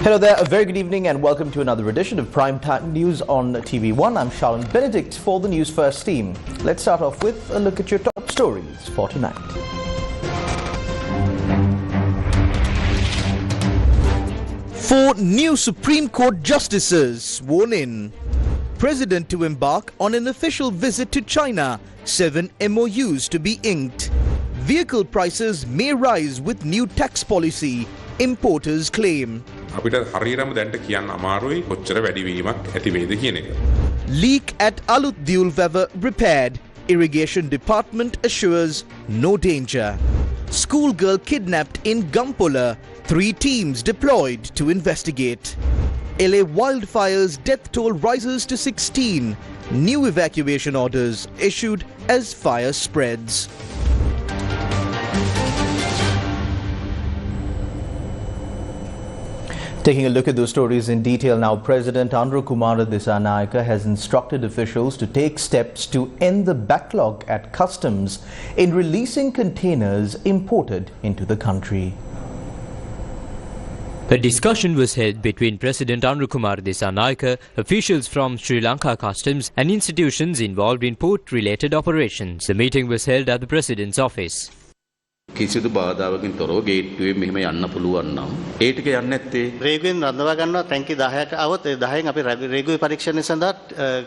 Hello there, a very good evening and welcome to another edition of Prime Time News on TV1. I'm Sharon Benedict for the Newsfirst team. Let's start off with a look at your top stories for tonight. 4 new Supreme Court justices sworn in. President to embark on an official visit to China. 7 MOUs to be inked. Vehicle prices may rise with new tax policy. Importers claim. අපිට හරියටම දැන්ට කියන්න අමාරුයි කොච්චර වැඩි වීමක් ඇති වේද කියන එක. Leak at Alut Diulveva repaired. Irrigation department assures no danger. Schoolgirl kidnapped in Gampola. 3 teams deployed to investigate. LA wildfires death toll rises to 16. New evacuation orders issued as fire spreads. Taking a look at those stories in detail now, President Andrew Kumar Dissanayake has instructed officials to take steps to end the backlog at customs in releasing containers imported into the country. A discussion was held between President Andrew Kumar Dissanayake, officials from Sri Lanka Customs and institutions involved in port-related operations. The meeting was held at the President's office. කිසිදු බාධාවකින් තොරව ගේට්ටුවේ මෙහෙම යන්න පුළුවන් නම් ඒ ටික යන්නේ නැත්තේ රේගුවෙන් රඳවා ගන්නවා ටැංකි 10ක් આવොත් ඒ 10න් අපි රේගුවේ පරීක්ෂණය සඳහා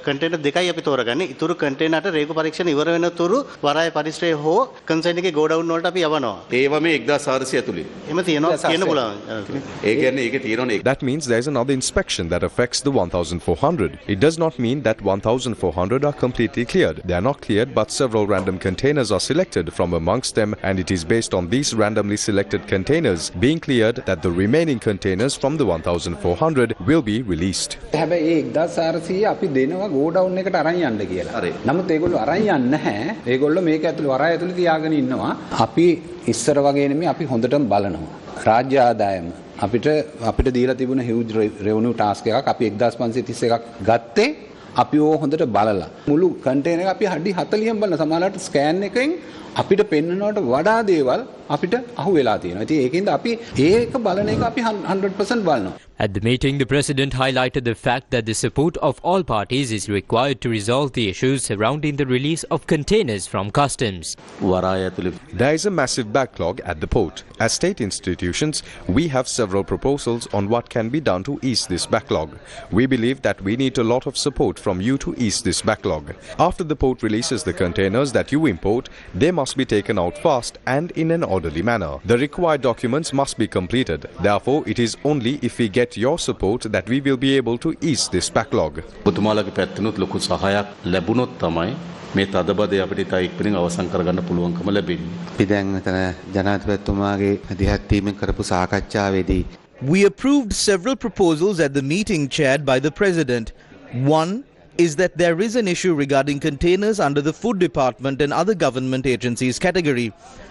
කන්ටේනර් 2යි අපි තෝරගන්නේ. ඊතුරු කන්ටේනරට රේගු පරීක්ෂණ ඉවර වෙන තුරු වරාය පරිශ්‍රය හෝ කන්සර්න් එකේ ගෝඩවුන් වලට අපි යවනවා. ඒව මේ 1400 ඇතුලේ. එහෙම තියෙනවා කියන්න පුළුවන්. ඒ කියන්නේ ඒකේ තියෙනවනේ. That means there is another inspection that affects the 1400. It does not mean that 1400 are completely cleared. They are not cleared, but several random containers are selected from amongst them, and it is based on these randomly selected containers being cleared that the remaining containers from the 1400 will be released. හැබැයි ඒ 1400 අපි දෙනවා ගෝඩවුන් එකට අරන් යන්න කියලා. නමුත් ඒගොල්ලෝ අරන් යන්නේ නැහැ. ඒගොල්ලෝ මේක ඇතුළේ වරාය ඇතුළේ තියාගෙන ඉන්නවා. අපි ඉස්සර වගේ නෙමෙයි අපි හොඳටම බලනවා. රාජ්‍ය ආදායම අපිට දීලා තිබුණ huge revenue task එකක් අපි 1531ක් ගත්තේ අපි ඕක හොඳට බලලා මුළු කන්ටේනර් එක අපි අඩි 40න් බලන සමහරවිට ස්කෑන් එකෙන් අපිට පෙන්නනවට වඩා දේවල් අපිට අහු වෙලා තියෙනවා. ඉතින් ඒකින්ද අපි ඒක බලන එක අපි 100% බලනවා. At the meeting, the President highlighted the fact that the support of all parties is required to resolve the issues surrounding the release of containers from customs. There is a massive backlog at the port. As state institutions, we have several proposals on what can be done to ease this backlog. We believe that we need a lot of support from you to ease this backlog. After the port releases the containers that you import, they must be taken out fast and in an orderly manner. The required documents must be completed. Therefore, it is only if we get your support that we will be able to ease this backlog. පුතුමාලගේ පැත්තෙනුත් ලොකු සහායක් ලැබුණොත් තමයි මේ තදබදේ අපිට ඉතා ඉක්මනින් අවසන් කරගන්න පුළුවන්කම ලැබෙන්නේ. අපි දැන් මෙතන ජනාධිපතිතුමාගේ අධ්‍යක්ෂ ටීමෙන් කරපු සාකච්ඡාවේදී We approved several proposals at the meeting chaired by the President. One is that there is an issue regarding containers under the Food Department and other government agencies category.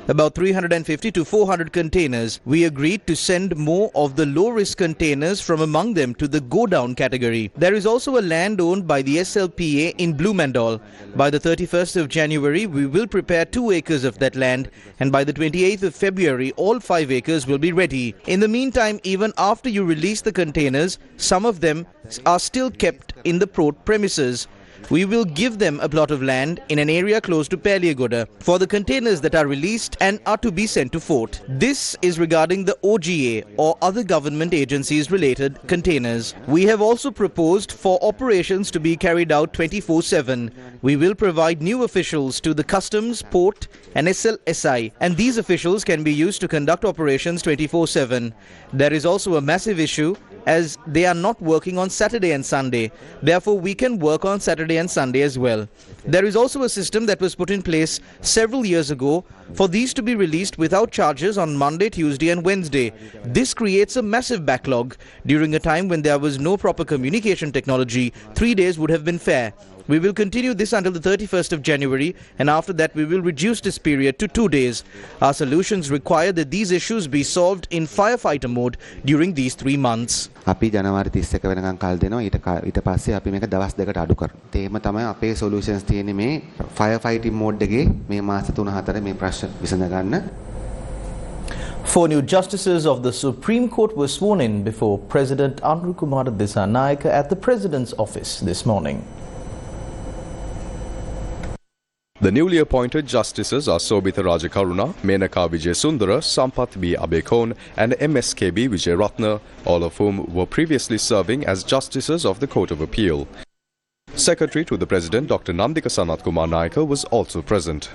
About 350 to 400 containers. We agreed to send more of the low-risk containers from among them to the go-down category. There is also a land owned by the SLPA in Blumendal. By the 31st of January, we will prepare 2 acres of that land, and by the 28th of February, all 5 acres will be ready. In the meantime, even after you release the containers, some of them are still kept in the port premises. We will give them a plot of land in an area close to Paliagoda for the containers that are released and are to be sent to fort. This is regarding the OGA or other government agencies related containers. We have also proposed for operations to be carried out 24/7. We will provide new officials to the customs, port and SLSI, and these officials can be used to conduct operations 24/7. There is also a massive issue as they are not working on Saturday and Sunday. Therefore, we can work on Saturday and Sunday as well. There is also a system that was put in place several years ago for these to be released without charges on Monday, Tuesday and Wednesday. This creates a massive backlog. During a time when there was no proper communication technology, 3 days would have been fair. We will continue this until the 31st of January, and after that we will reduce this period to 2 days. Our solutions require that these issues be solved in firefighter mode during these 3 months. අපි ජනවාරි 31 වෙනකන් කාල දෙනවා. ඊට පස්සේ අපි මේක දවස් දෙකට අඩු කරනවා. ඒකම තමයි අපේ සොලියුෂන්ස් තියෙන්නේ මේ ෆයර් ෆයිටින් මෝඩ් එකේ මේ මාස 3-4 මේ ප්‍රශ්න විසඳ ගන්න. Four new justices of the Supreme Court were sworn in before President Anrukumara Dissanayake at the President's office this morning. The newly appointed justices are Sobhita Rajakaruna, Menaka Vijayasundara, Sampath B. Abekon and MSKB Vijayratna, all of whom were previously serving as justices of the Court of Appeal. Secretary to the President Dr. Nandika Sanath Kumar Nayaka was also present.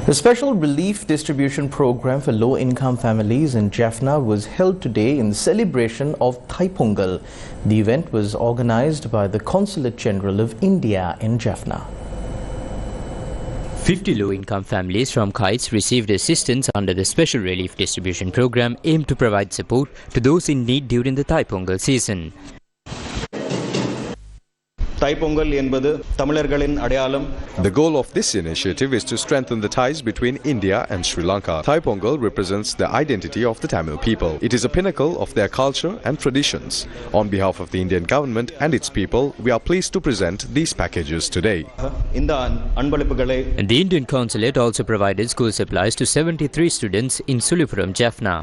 The special relief distribution program for low-income families in Jaffna was held today in celebration of Thai Pongal. The event was organized by the Consulate General of India in Jaffna. 50 low-income families from Kites received assistance under the special relief distribution program aimed to provide support to those in need during the Thai Pongal season. The goal of this initiative is to strengthen the ties between India and Sri Lanka. Thai Pongal represents the identity of the Tamil people. It is a pinnacle of their culture and traditions. On behalf of the Indian government and its people, we are pleased to present these packages today. And the Indian consulate also provided school supplies to 73 students in Sulipuram, Jaffna.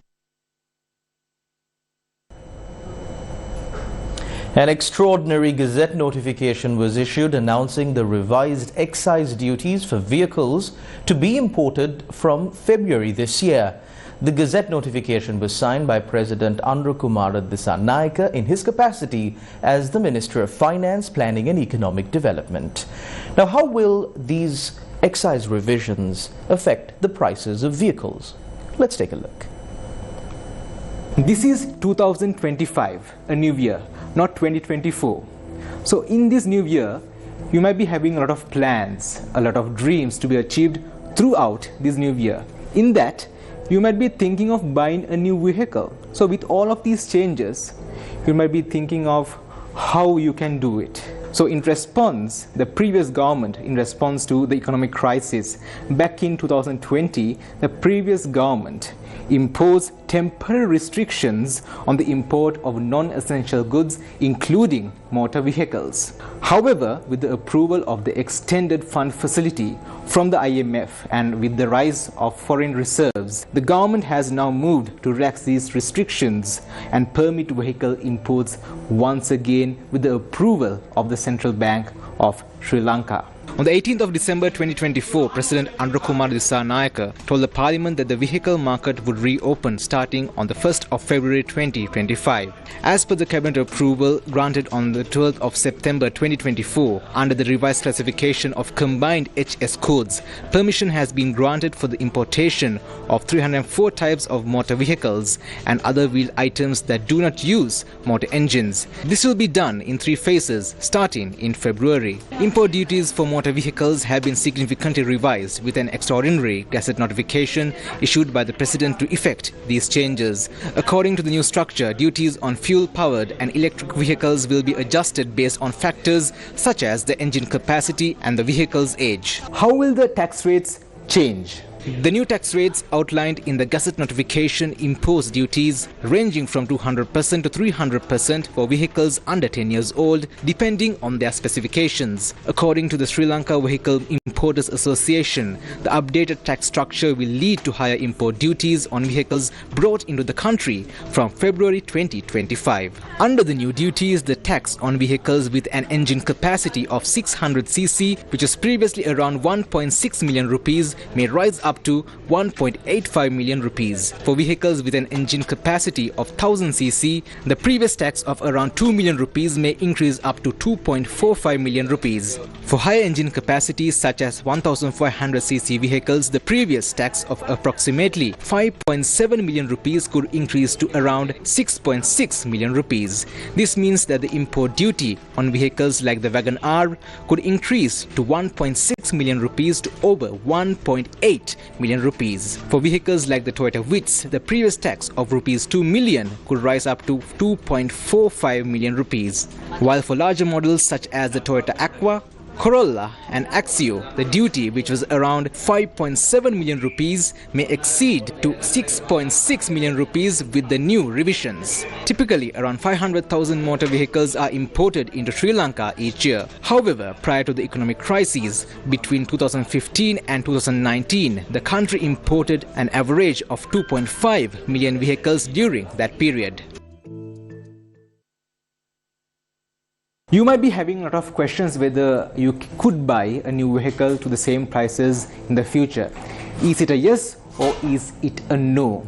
An extraordinary Gazette notification was issued announcing the revised excise duties for vehicles to be imported from February this year. The Gazette notification was signed by President Anrukumara Dissanayake in his capacity as the Minister of Finance, Planning and Economic Development. Now, how will these excise revisions affect the prices of vehicles? Let's take a look. This is 2025, a new year, not 2024. So in this new year, you might be having a lot of plans, a lot of dreams to be achieved throughout this new year. In that, you might be thinking of buying a new vehicle. So with all of these changes, you might be thinking of how you can do it. So in response, the previous government, in response to the economic crisis, back in 2020, the previous government imposed temporary restrictions on the import of non-essential goods, including motor vehicles. However, with the approval of the extended fund facility from the IMF and with the rise of foreign reserves, the government has now moved to relax these restrictions and permit vehicle imports once again with the approval of the Central Bank of Sri Lanka. On the 18th of December 2024, President Anrukumara Dissanayake told the Parliament that the vehicle market would reopen starting on the 1st of February 2025. As per the Cabinet approval granted on the 12th of September 2024, under the revised classification of combined HS codes, permission has been granted for the importation of 304 types of motor vehicles and other wheeled items that do not use motor engines. This will be done in 3 phases, starting in February. Import duties for motor vehicles have been significantly revised with an extraordinary Gazette notification issued by the President to effect these changes. According to the new structure, duties on fuel-powered and electric vehicles will be adjusted based on factors such as the engine capacity and the vehicle's age. How will the tax rates change? The new tax rates outlined in the Gazette notification impose duties ranging from 200% to 300% for vehicles under 10 years old, depending on their specifications. According to the Sri Lanka Vehicle Importers Association, the updated tax structure will lead to higher import duties on vehicles brought into the country from February 2025. Under the new duties, the tax on vehicles with an engine capacity of 600cc, which was previously around 1.6 million rupees, may rise up to 1.85 million rupees. For vehicles with an engine capacity of 1000cc, the previous tax of around 2 million rupees may increase up to 2.45 million rupees. For higher engine capacities such as 1500cc vehicles, the previous tax of approximately 5.7 million rupees could increase to around 6.6 million rupees. This means that the import duty on vehicles like the Wagon R could increase to 1.6 million rupees to over 1.8 million rupees. For vehicles like the Toyota Vitz, the previous tax of rupees 2 million could rise up to 2.45 million rupees. While for larger models such as the Toyota Aqua Corolla and Axio, the duty, which was around 5.7 million rupees, may exceed to 6.6 million rupees with the new revisions. Typically, around 500,000 motor vehicles are imported into Sri Lanka each year. However, prior to the economic crisis between 2015 and 2019, the country imported an average of 2.5 million vehicles during that period. You might be having a lot of questions whether you could buy a new vehicle to the same prices in the future. Is it a yes or is it a no?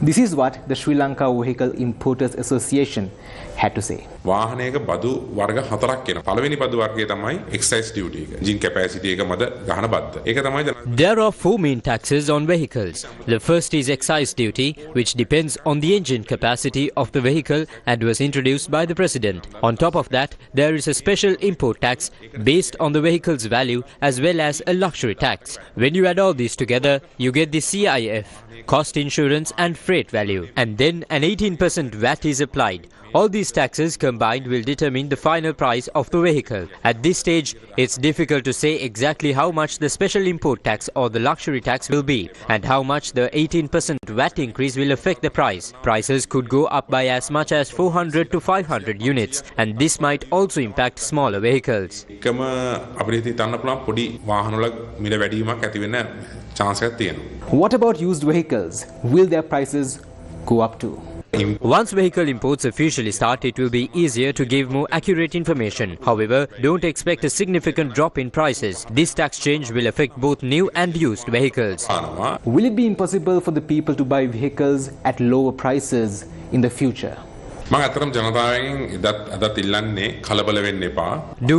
This is what the Sri Lanka Vehicle Importers Association had to say. වාහනයක බදු වර්ග හතරක් එනවා. පළවෙනි බදු වර්ගය තමයි excise duty එක. engine capacity එක මත ගහන බද්ද. ඒක තමයි There are four main taxes on vehicles. The first is excise duty, which depends on the engine capacity of the vehicle and was introduced by the President. On top of that, there is a special import tax based on the vehicle's value as well as a luxury tax. When you add all these together, you get the CIF, cost insurance and freight value. And then an 18% VAT is applied. All these taxes combined will determine the final price of the vehicle. At this stage, it's difficult to say exactly how much the special import tax or the luxury tax will be and how much the 18% VAT increase will affect the price. Prices could go up by as much as 400 to 500 units, and this might also impact smaller vehicles. What about used vehicles? Will their prices go up too? Once vehicle imports officially start, it will be easier to give more accurate information. However, don't expect a significant drop in prices. This tax change will affect both new and used vehicles. Will it be impossible for the people to buy vehicles at lower prices in the future? Do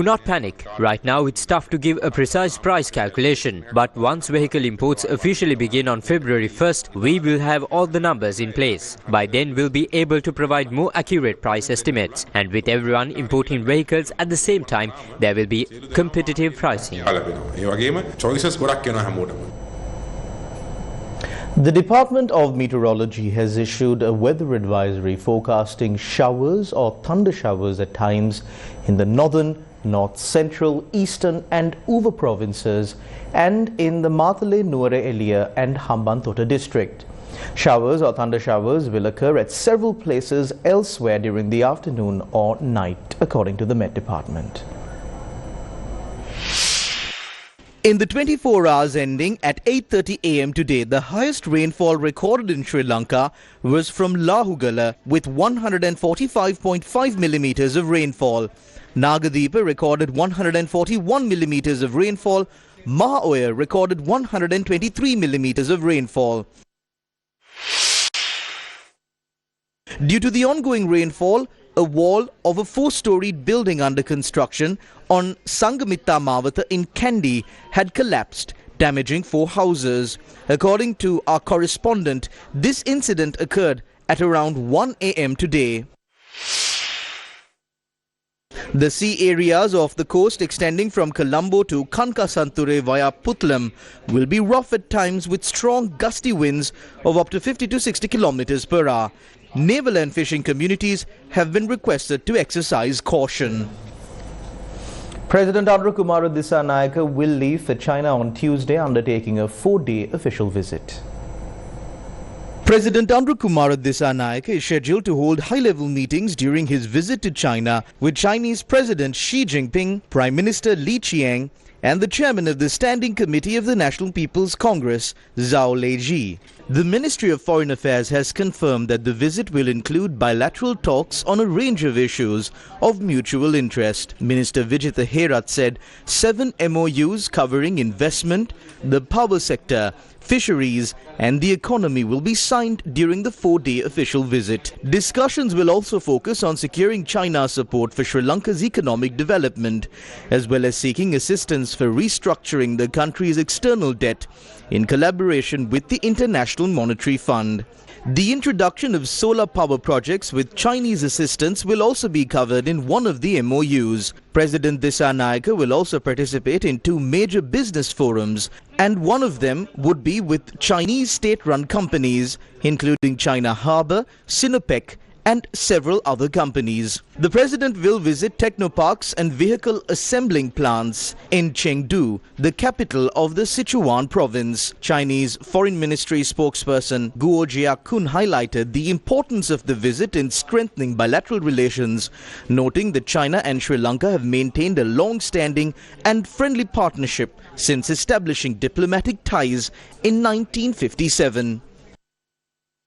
not panic. Right now it's tough to give a precise price calculation. But once vehicle imports officially begin on February 1st, we will have all the numbers in place. By then we'll be able to provide more accurate price estimates. And with everyone importing vehicles at the same time, there will be competitive pricing. The Department of Meteorology has issued a weather advisory forecasting showers or thunder showers at times in the northern, north central, eastern and Uva provinces and in the Matale, Nuwara Eliya and Hambantota district. Showers or thunder showers will occur at several places elsewhere during the afternoon or night, according to the Met Department. In the 24 hours ending at 8:30 am today, the highest rainfall recorded in Sri Lanka was from Lahugala with 145.5 millimeters of rainfall. Nagadeepa recorded 141 millimeters of rainfall. Mahaoya recorded 123 millimeters of rainfall. Due to the ongoing rainfall, a wall of a 4-storied building under construction on Sangamitta Mawata in Kandy had collapsed, damaging 4 houses. According to our correspondent, this incident occurred at around 1 am today. The sea areas of the coast extending from Colombo to Kankasanture via Putlam will be rough at times with strong gusty winds of up to 50 to 60 kilometers per hour. Naval and fishing communities have been requested to exercise caution. President Andrukumara Dissanayake will leave for China on Tuesday, undertaking a 4-day official visit. President Andrukumara Dissanayake is scheduled to hold high-level meetings during his visit to China with Chinese President Xi Jinping, Prime Minister Li Qiang, and the chairman of the Standing Committee of the National People's Congress, Zhao Leji. The Ministry of Foreign Affairs has confirmed that the visit will include bilateral talks on a range of issues of mutual interest. Minister Vijitha Herat said 7 MOUs covering investment, the power sector, fisheries and the economy will be signed during the 4-day official visit. Discussions will also focus on securing China's support for Sri Lanka's economic development, as well as seeking assistance for restructuring the country's external debt in collaboration with the International Monetary Fund. The introduction of solar power projects with Chinese assistance will also be covered in one of the MOUs. President Dissanayake will also participate in 2 major business forums, and one of them would be with Chinese state-run companies, including China Harbour, Sinopec and several other companies. The president will visit technoparks and vehicle assembling plants in Chengdu, the capital of the Sichuan province. Chinese Foreign Ministry spokesperson Guo Jiakun highlighted the importance of the visit in strengthening bilateral relations, noting that China and Sri Lanka have maintained a long-standing and friendly partnership since establishing diplomatic ties in 1957.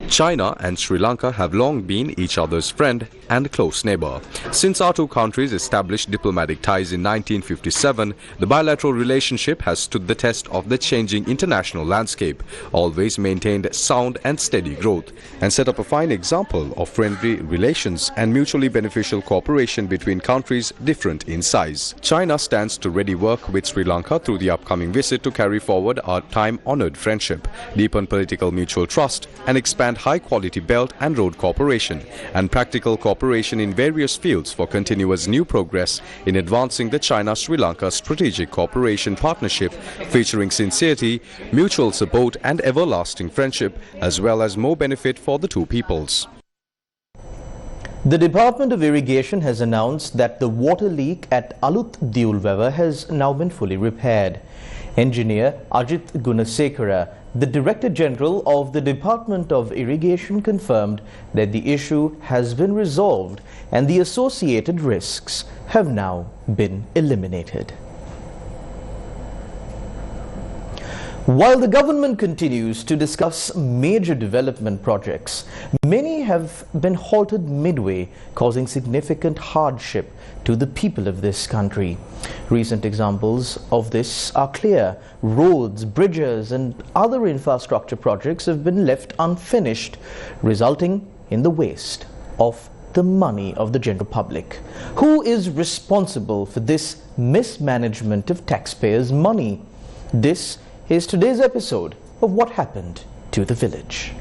China and Sri Lanka have long been each other's friend and close neighbor. Since our two countries established diplomatic ties in 1957, the bilateral relationship has stood the test of the changing international landscape, always maintained sound and steady growth, and set up a fine example of friendly relations and mutually beneficial cooperation between countries different in size. China stands to ready work with Sri Lanka through the upcoming visit to carry forward our time-honored friendship, deepen political mutual trust, and expand high-quality belt and road cooperation and practical cooperation in various fields for continuous new progress in advancing the China-Sri Lanka strategic cooperation partnership featuring sincerity, mutual support and everlasting friendship, as well as more benefit for the two peoples. The Department of Irrigation has announced that the water leak at Alut Diulwewa has now been fully repaired. Engineer Ajit Gunasekara, the Director General of the Department of Irrigation, confirmed that the issue has been resolved and the associated risks have now been eliminated. While the government continues to discuss major development projects, many have been halted midway, causing significant hardship to the people of this country. Recent examples of this are clear. Roads, bridges and other infrastructure projects have been left unfinished, resulting in the waste of the money of the general public. Who is responsible for this mismanagement of taxpayers' money? This is today's episode of What Happened to the Village.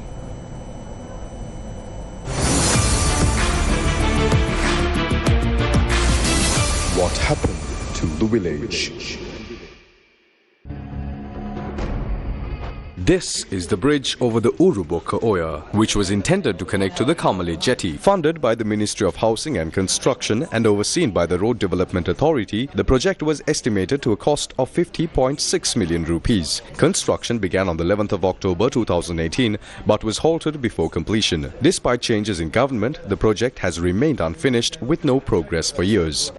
What happened to the village? This is the bridge over the Uruboka Oya, which was intended to connect to the Kamale jetty. Funded by the Ministry of Housing and Construction and overseen by the Road Development Authority, the project was estimated to a cost of 50.6 million rupees. Construction began on the 11th of October 2018 but was halted before completion. Despite changes in government, the project has remained unfinished with no progress for years.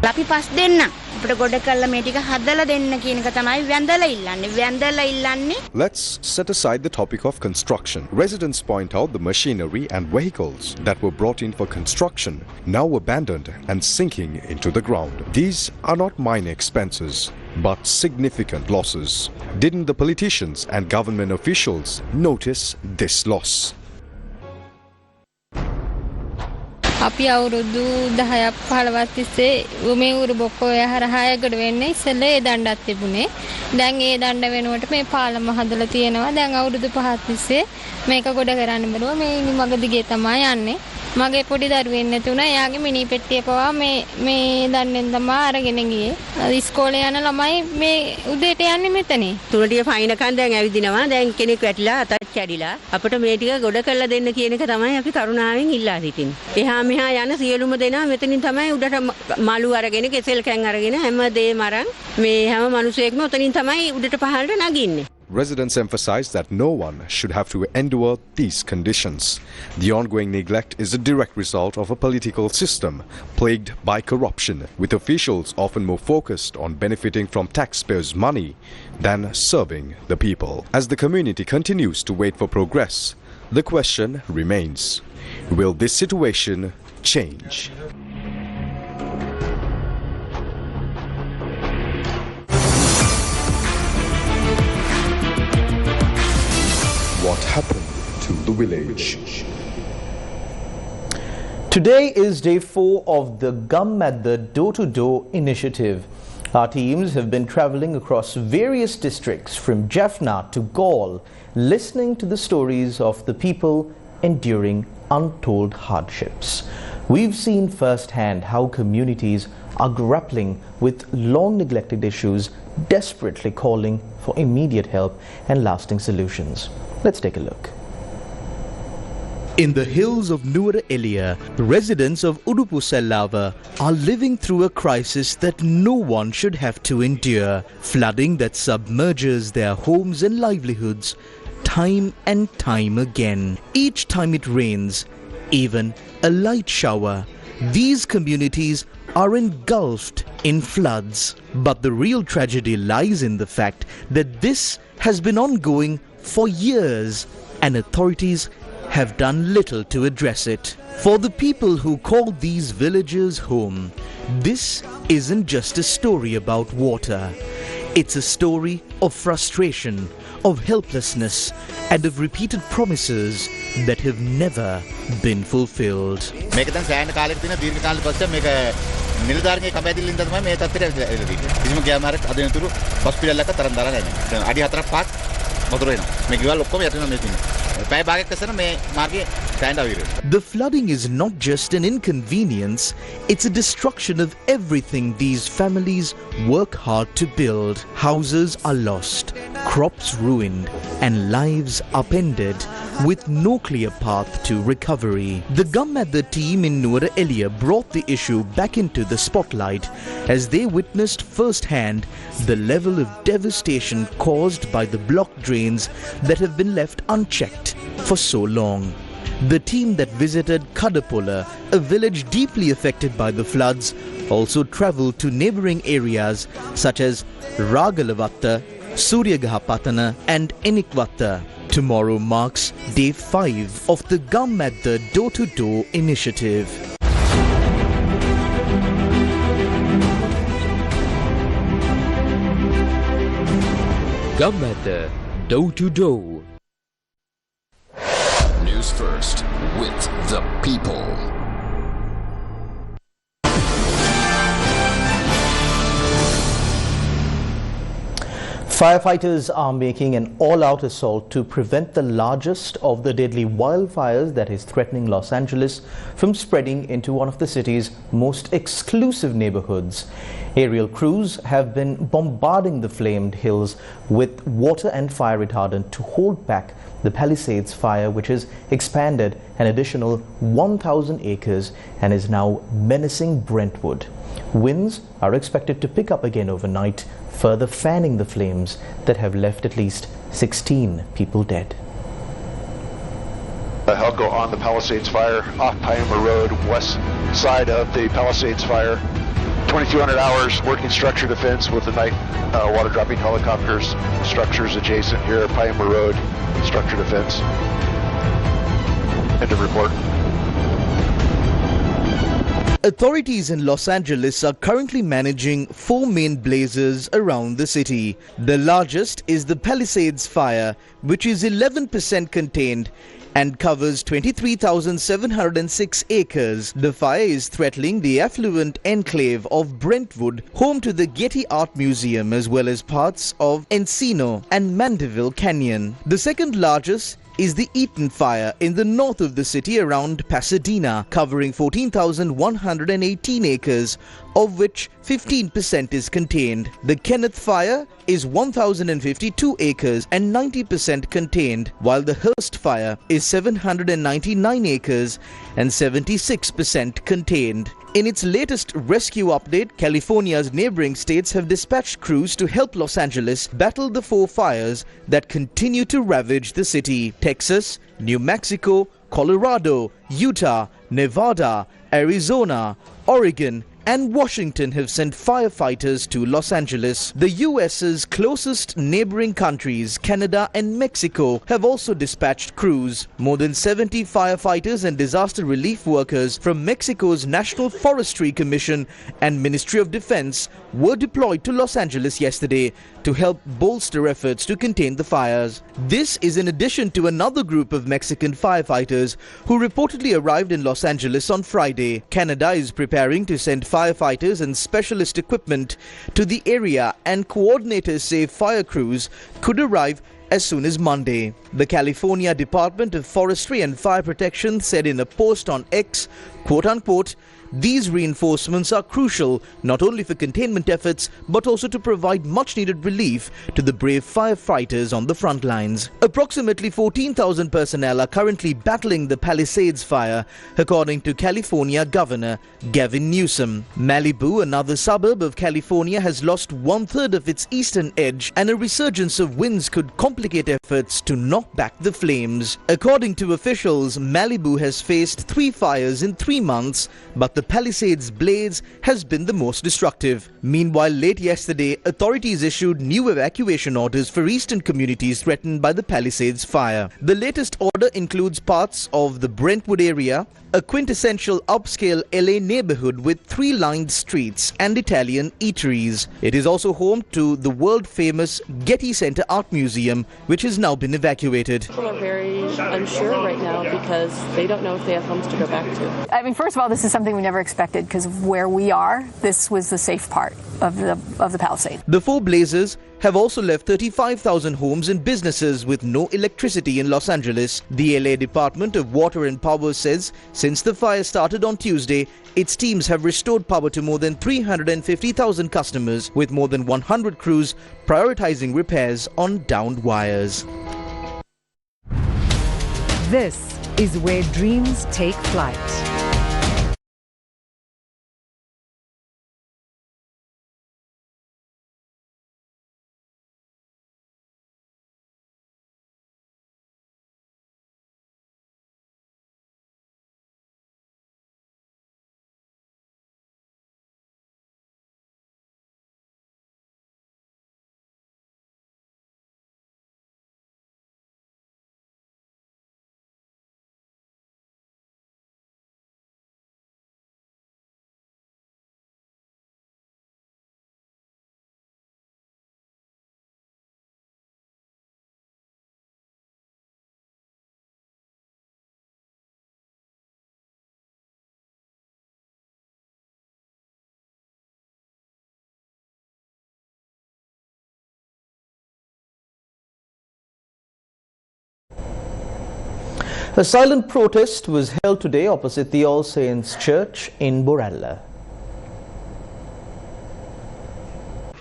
අපි පස් දෙන්න අපිට ගොඩ කළා මේ ටික හදලා දෙන්න කියන එක තමයි වැඳලා ඉල්ලන්නේ. Let's set aside the topic of construction. Residents point out the machinery and vehicles that were brought in for construction, now abandoned and sinking into the ground. These are not minor expenses, but significant losses. Didn't the politicians and government officials notice this loss? අපි අවුරුදු 10ක් 15ක් තිස්සේ මේ උරුබොක්කෝ යහරහා යකට වෙන්නේ ඉස්සෙල්ලා ඒ දණ්ඩක් තිබුණේ. දැන් ඒ දණ්ඩ වෙනුවට මේ පාලම හදලා තියෙනවා. දැන් අවුරුදු 5ක් තිස්සේ මේක ගොඩ කරන්න බැලුවා. මේ මග දිගේ තමයි යන්නේ. මගේ පොඩි දරුවෙක් නැතුණා. එයාගේ මිනි පෙට්ටිය පවා මේ දණ්ඩෙන් තමයි අරගෙන ගියේ. ඉස්කෝලේ යන ළමයි මේ උදේට යන්නේ මෙතනේ. තුනටිය ෆයින් එකෙන් දැන් ඇවිදිනවා. දැන් කෙනෙක් වැටිලා අතක් කැඩිලා. අපිට මේ ටික ගොඩ කරලා දෙන්න කියන එක තමයි අපි කරුණාවෙන් ඉල්ලා සිටින්නේ. එහා මෙහා යන සියලුම දෙනා මෙතනින් තමයි උඩට මාළු අරගෙන කෙසෙල් කැන් අරගෙන හැම දේම අරන් මේ හැම මිනිසෙක්ම උතනින් තමයි උඩට පහළට නගින්නේ. Residents emphasize that no one should have to endure these conditions. The ongoing neglect is a direct result of a political system plagued by corruption, with officials often more focused on benefiting from taxpayers' money than serving the people. As the community continues to wait for progress, the question remains: will this situation change? What happened to the village? Today is day 4 of the Gum at the Door-to-Door initiative. Our teams have been travelling across various districts from Jaffna to Gaul, listening to the stories of the people enduring untold hardships. We've seen firsthand how communities are grappling with long neglected issues, desperately calling for immediate help and lasting solutions. Let's take a look. In the hills of Nuwara Eliya, residents of Udupusellawa are living through a crisis that no one should have to endure. Flooding that submerges their homes and livelihoods time and time again. Each time it rains, even a light shower, these communities are engulfed in floods. But the real tragedy lies in the fact that this has been ongoing for years and authorities have done little to address it. For the people who call these villages home, this isn't just a story about water. It's a story of frustration, of helplessness, and of repeated promises that have never been fulfilled. නිලධාරීන්ගේ කැපැතිලින්ද තමයි මේ තත්ත්වයට ඇවිල්ලා තියෙන්නේ. කිසිම ගෑමාරක් අද වෙනතුරු hospital එකක තරම් දාලා නැහැ. දැන් අඩි 4ක් 5ක් වතුර එනවා. මේ ගෙවල් ඔක්කොම යට වෙනවා මේ තින්නේ. පැය භාගයක් ඉස්සර මේ මාර්ගයේ stand ආවිරේ. The flooding is not just an inconvenience, it's a destruction of everything these families work hard to build. Houses are lost, crops ruined, and lives upended with no clear path to recovery. The Gammadda team in Nuwara Eliya brought the issue back into the spotlight as they witnessed firsthand the level of devastation caused by the blocked drains that have been left unchecked for so long. The team that visited Kadapola, a village deeply affected by the floods, also travelled to neighbouring areas such as Ragalavatta, Suryagahapatana and Enikvatta. Tomorrow marks day 5 of the Gammadda door-to-door initiative. Gammadda door-to-door. Newsfirst with the people. Firefighters are making an all-out assault to prevent the largest of the deadly wildfires that is threatening Los Angeles from spreading into one of the city's most exclusive neighborhoods. Aerial crews have been bombarding the flamed hills with water and fire retardant to hold back the Palisades fire, which has expanded an additional 1,000 acres and is now menacing Brentwood. Winds are expected to pick up again overnight, further fanning the flames that have left at least 16 people dead. Help go on the Palisades fire off Piuma Road, west side of the Palisades fire. 2,200 hours working structure defense with the night water dropping helicopters, structures adjacent here at Piuma Road, structure defense. End of report. Authorities in Los Angeles are currently managing 4 main blazes around the city. The largest is the Palisades fire, which is 11% contained and covers 23,706 acres. The fire is threatening the affluent enclave of Brentwood, home to the Getty Art Museum, as well as parts of Encino and Mandeville Canyon. The second largest is the Eaton fire in the north of the city around Pasadena, covering 14,118 acres, of which 15% is contained. The Kenneth fire is 1,052 acres and 90% contained, while the Hearst fire is 799 acres and 76% contained. In its latest rescue update, California's neighboring states have dispatched crews to help Los Angeles battle the 4 fires that continue to ravage the city. Texas, New Mexico, Colorado, Utah, Nevada, Arizona, Oregon, and Washington have sent firefighters to Los Angeles. The US's closest neighboring countries, Canada and Mexico, have also dispatched crews. More than 70 firefighters and disaster relief workers from Mexico's National Forestry Commission and Ministry of Defense were deployed to Los Angeles yesterday to help bolster efforts to contain the fires. This is in addition to another group of Mexican firefighters who reportedly arrived in Los Angeles on Friday. Canada is preparing to send firefighters and specialist equipment to the area, and coordinators say fire crews could arrive as soon as Monday. The California Department of Forestry and Fire Protection said in a post on X, quote-unquote, These reinforcements are crucial not only for containment efforts but also to provide much needed relief to the brave firefighters on the front lines. Approximately 14,000 personnel are currently battling the Palisades fire, according to California Governor Gavin Newsom. Malibu, another suburb of California, has lost 1/3 of its eastern edge, and a resurgence of winds could complicate efforts to knock back the flames. According to officials, Malibu has faced 3 fires in 3 months, but the Palisades blaze has been the most destructive. Meanwhile, late yesterday, authorities issued new evacuation orders for eastern communities threatened by the Palisades fire. The latest order includes parts of the Brentwood area, a quintessential upscale LA neighborhood with 3-lined streets and Italian eateries. It is also home to the world-famous Getty Center Art Museum, which has now been evacuated. People are very unsure right now because they don't know if they have homes to go back to. I mean, first of all, this is something we never expected because of where we are. This was the safe part of the Palisades. The 4 blazes have also left 35,000 homes and businesses with no electricity in Los Angeles. The LA Department of Water and Power says since the fire started on Tuesday, its teams have restored power to more than 350,000 customers, with more than 100 crews prioritizing repairs on downed wires. This is where dreams take flight. A silent protest was held today opposite the All Saints Church in Borella.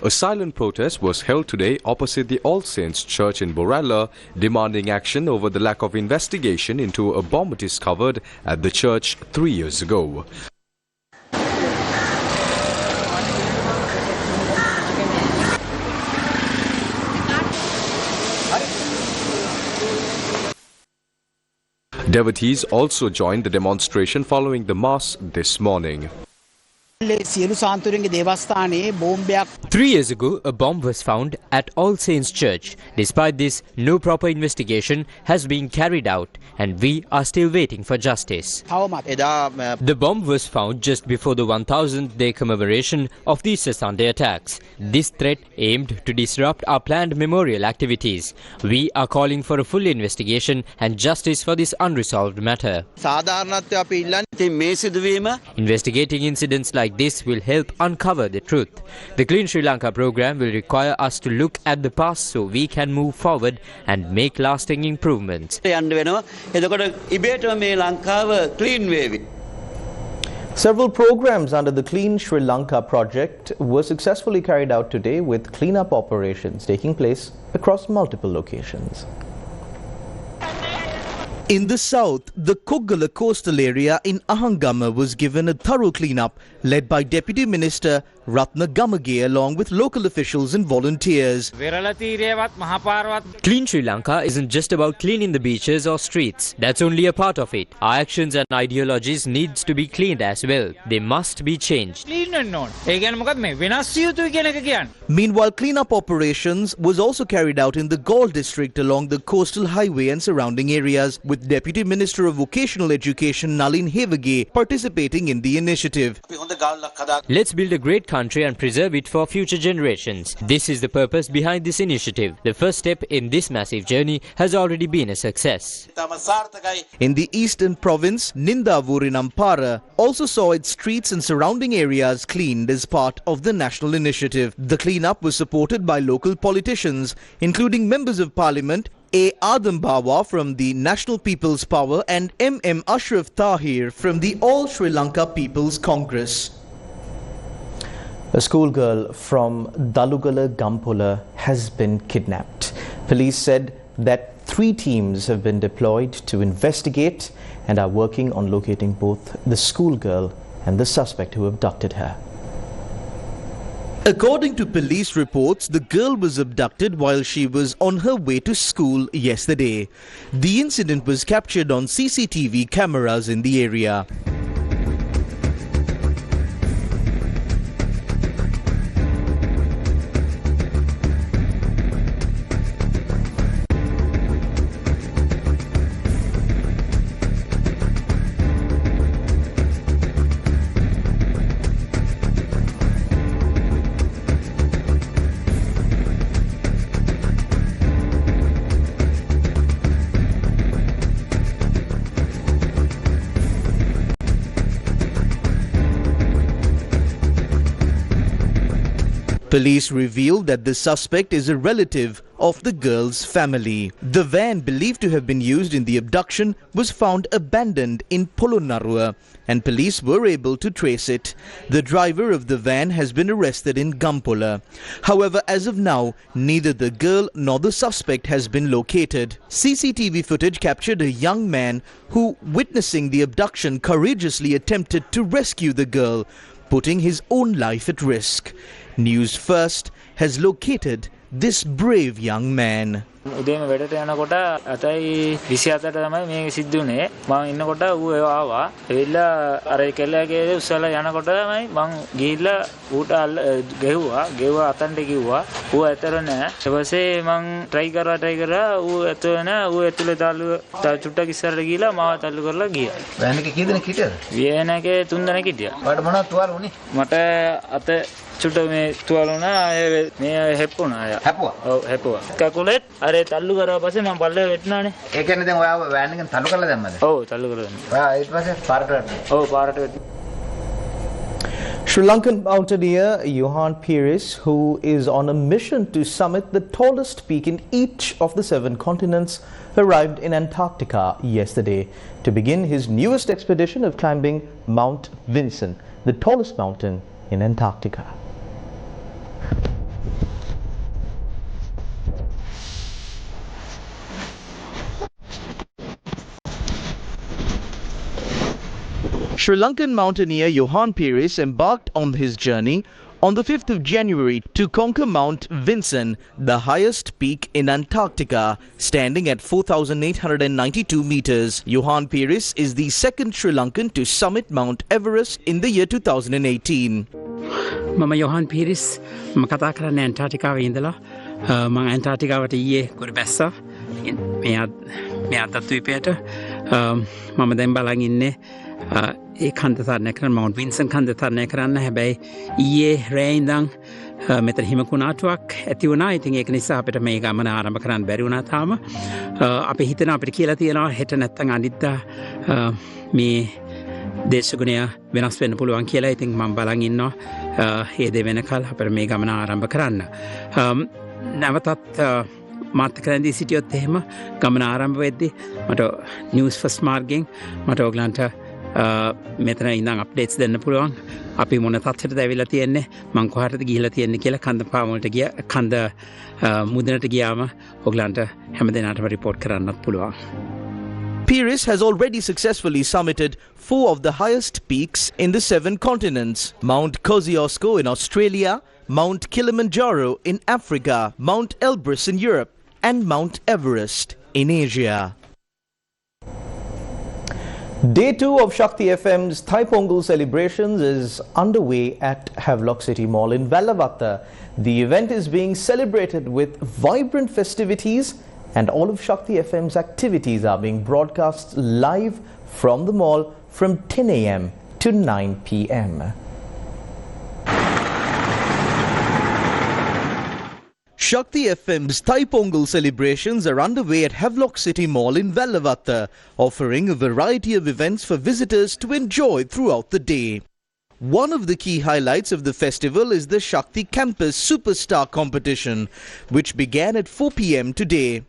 A silent protest was held today opposite the All Saints Church in Borella, demanding action over the lack of investigation into a bomb discovered at the church 3 years ago. Devotees also joined the demonstration following the mass this morning. 3 years ago, a bomb was found at All Saints Church. Despite this, no proper investigation has been carried out, and we are still waiting for justice. The bomb was found just before the 1000th day commemoration of the Easter Sunday attacks. This threat aimed to disrupt our planned memorial activities. We are calling for a full investigation and justice for this unresolved matter. Investigating incidents like this will help uncover the truth. The Clean Sri Lanka program will require us to look at the past so we can move forward and make lasting improvements. Several programs under the Clean Sri Lanka project were successfully carried out today, with cleanup operations taking place across multiple locations. In the south, the Koggala coastal area in Ahangama was given a thorough cleanup led by Deputy Minister Ratna Gamage along with local officials and volunteers. Clean Sri Lanka isn't just about cleaning the beaches or streets. That's only a part of it. Our actions and ideologies needs to be cleaned as well. They must be changed. Meanwhile, cleanup operations was also carried out in the Gaul district along the coastal highway and surrounding areas, with Deputy Minister of Vocational Education Nalin Hevage participating in the initiative. Let's build a great country and preserve it for future generations. This is the purpose behind this initiative. The first step in this massive journey has already been a success. In the eastern province, Nindavur in Ampara also saw its streets and surrounding areas cleaned as part of the national initiative. The cleanup was supported by local politicians, including members of parliament, A. Adam Bawa from the National People's Power and M. Ashraf Tahir from the All Sri Lanka People's Congress. A schoolgirl from Dalugala Gampola has been kidnapped. Police said that 3 teams have been deployed to investigate and are working on locating both the schoolgirl and the suspect who abducted her. According to police reports, the girl was abducted while she was on her way to school yesterday. The incident was captured on CCTV cameras in the area. Police revealed that the suspect is a relative of the girl's family. The van believed to have been used in the abduction was found abandoned in Polonnaruwa and police were able to trace it. The driver of the van has been arrested in Gampola. However, as of now, neither the girl nor the suspect has been located. CCTV footage captured a young man who, witnessing the abduction, courageously attempted to rescue the girl, putting his own life at risk. Newsfirst has located this brave young man. උදේම වැඩට යනකොට අතයි 27ට තමයි මේ සිද්ධ වුනේ. මම ඉන්නකොට ඌ ආවා. එවිලා අර කෙල්ලගේ උස්සලා යනකොට තමයි මං ගිහිල්ලා ඌට ගෙව්වා. ගෙව්වා අතන්ට කිව්වා. ඌ ඇතර නෑ. ඊට පස්සේ මං try කරා ඌ ඇතර නෑ. ඌ ඇතුලේ චුට්ටක් ඉස්සරහට ගිහිල්ලා මාව තල්ලු කරලා ගියා. වෑන් එකේ කී දෙනෙක් හිටියද? වෑන් එකේ 3 දෙනෙක් හිටියා. ඔයාලට මොනවද තුවාල වුනේ? මට අත චුට්ට මේ තුවාල වුණා. මේ හැප්පුණා. හැප්පුවා? ඔව් හැප්පුවා. කකුලෙත් අර තල්ලු කරා පස්සේ මම පල්ලෙ වැටුණානේ. ඒ කියන්නේ දැන් ඔයා වෑන් එකෙන් තල්ලු කරලා දැම්මද? ඔව් තල්ලු කරලා දැම්මා. ඔයා ඊට පස්සේ පාරට වැටුණා. ඔව් පාරට වැටුණා. Sri Lankan mountaineer Johan Pires, who is on a mission to summit the tallest peak in each of the 7 continents, arrived in Antarctica yesterday to begin his newest expedition of climbing Mount Vinson, the tallest mountain in Antarctica. Sri Lankan mountaineer Johan Pires embarked on his journey on the 5th of January to conquer Mount Vinson, the highest peak in Antarctica, standing at 4,892 meters. Johan Pires is the second Sri Lankan to summit Mount Everest in the year 2018. මම යොහන් පීරිස් මම කතා කරන්නේ ඇන්ටාර්ටිකාවේ ඉඳලා මම ඇන්ටාර්ටිකාවට ඊයේ ගොඩ බැස්සා මේ අතත්වීපයට මම දැන් බලන් ඉන්නේ ඒ කන්ද තරණය කරන්න මවුන්ට් වින්සන් කන්ද තරණය කරන්න හැබැයි ඊයේ රෑ ඉඳන් මෙතන හිමකුණාටුවක් ඇති වුණා. ඉතින් ඒක නිසා අපිට මේ ගමන ආරම්භ කරන්න බැරි වුණා තාම. අපි හිතනවා අපිට කියලා තියෙනවා හෙට නැත්තම් අනිද්දා මේ දේශගුණය වෙනස් වෙන්න පුළුවන් කියලා. ඉතින් මම බලන් ඉන්නවා ඒ දේ වෙනකල් අපිට මේ ගමන ආරම්භ කරන්න. නැවතත් මාත් කරන්දී සිටියොත් එහෙම ගමන ආරම්භ වෙද්දී මට නිවුස් ෆස්ට් මාර්ගෙන් මට ඔයගලන්ට මෙතන ඉඳන් අප්ඩේට්ස් දෙන්න පුළුවන්. අපි මොන තත්ත්වයකටද ඇවිල්ලා තියෙන්නේ, මං කොහාටද ගිහිල්ලා තියෙන්නේ කියලා කන්ද පාමුලට ගියා කන්ද මුදනට ගියාම ඔයගලන්ට හැමදේනාටම රිපෝට් කරන්නත් පුළුවන්. Pires has already successfully summited 4 of the highest peaks in the 7 continents: Mount Kosciuszko in Australia, Mount Kilimanjaro in Africa, Mount Elbrus in Europe, and Mount Everest in Asia. Day 2 of Shakti FM's Thai Pongal celebrations is underway at Havelock City Mall in Vellavatta. The event is being celebrated with vibrant festivities, and all of Shakti FM's activities are being broadcast live from the mall from 10 a.m. to 9 p.m. Shakti FM's Thai Pongal celebrations are underway at Havelock City Mall in Vellavatta, offering a variety of events for visitors to enjoy throughout the day. One of the key highlights of the festival is the Shakti Campus Superstar Competition, which began at 4 p.m. today.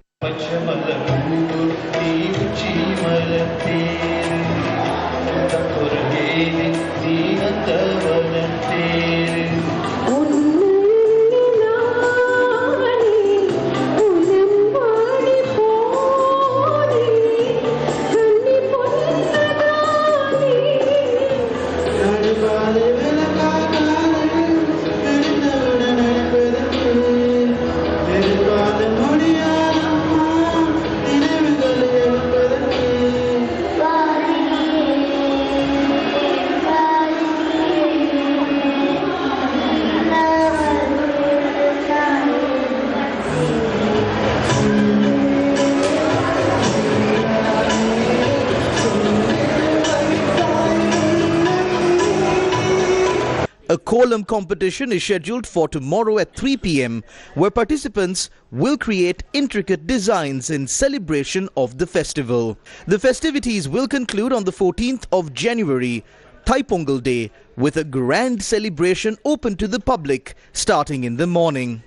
A column competition is scheduled for tomorrow at 3 p.m. where participants will create intricate designs in celebration of the festival. The festivities will conclude on the 14th of January, Thai Pongal Day, with a grand celebration open to the public starting in the morning.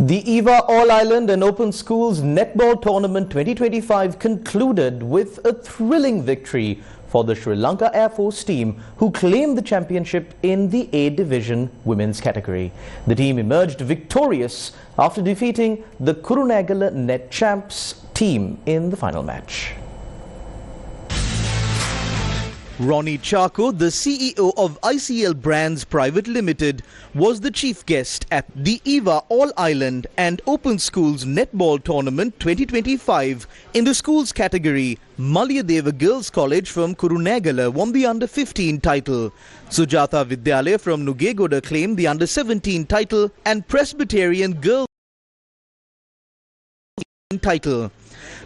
The EVA All-Ireland and Open Schools Netball Tournament 2025 concluded with a thrilling victory for the Sri Lanka Air Force team, who claimed the championship in the A Division women's category. The team emerged victorious after defeating the Kurunegala Net Champs team in the final match. Ronnie Charco, the CEO of ICL Brands Private Limited, was the chief guest at the EVA All-Ireland and Open Schools Netball Tournament 2025. In the schools category, Malyadeva Girls College from Kurunegala won the Under-15 title. Sujatha Vidyalaya from Nugegoda claimed the Under-17 title, and Presbyterian Girls title.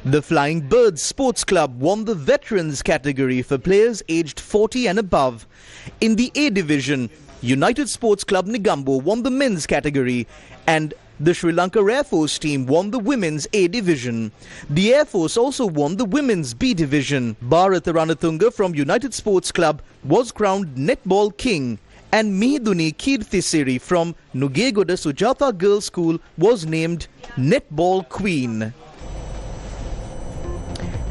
The Flying Birds Sports Club won the Veterans category for players aged 40 and above. In the A Division, United Sports Club Negombo won the men's category, and the Sri Lanka Air Force team won the women's A Division. The Air Force also won the women's B Division. Bharat Ranatunga from United Sports Club was crowned Netball King, and Mihiduni Kirthisiri from Nugegoda Sujatha Girls School was named Netball Queen.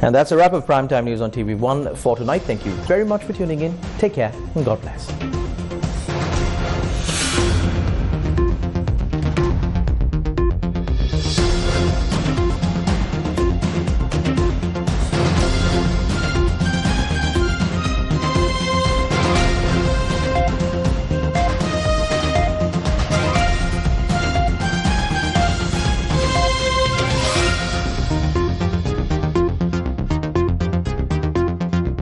And that's a wrap of Primetime News on TV1 for tonight. Thank you very much for tuning in. Take care and God bless.